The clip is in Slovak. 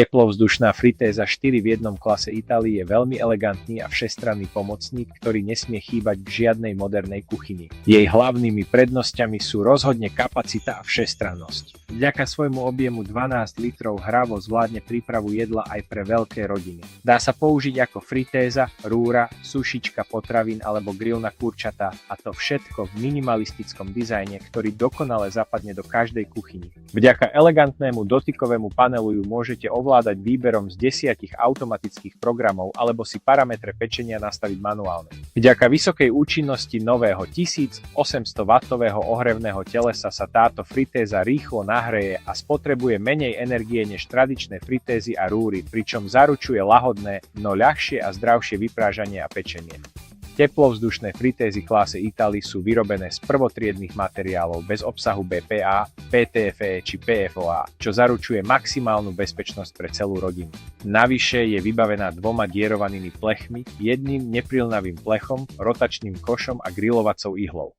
Teplovzdušná fritéza 4 v jednom klase Italii je veľmi elegantný a všestranný pomocník, ktorý nesmie chýbať v žiadnej modernej kuchyni. Jej hlavnými prednosťami sú rozhodne kapacita a všestrannosť. Vďaka svojmu objemu 12 litrov hravo zvládne prípravu jedla aj pre veľké rodiny. Dá sa použiť ako fritéza, rúra, sušička potravín alebo grill na kurčatá, a to všetko v minimalistickom dizajne, ktorý dokonale zapadne do každej kuchyni. Vďaka elegantnému dotykovému panelu ju môžete ovládať výberom z 10 automatických programov alebo si parametre pečenia nastaviť manuálne. Vďaka vysokej účinnosti nového 1800W ohrevného telesa sa táto fritéza rýchlo nahreje a spotrebuje menej energie než tradičné fritézy a rúry, pričom zaručuje lahodné, no ľahšie a zdravšie vyprážanie a pečenie. Teplovzdušné fritézy klase Italy sú vyrobené z prvotriednych materiálov bez obsahu BPA, PTFE či PFOA, čo zaručuje maximálnu bezpečnosť pre celú rodinu. Navyše je vybavená 2 dierovanými plechmi, jedným neprilnavým plechom, rotačným košom a grilovacou ihlou.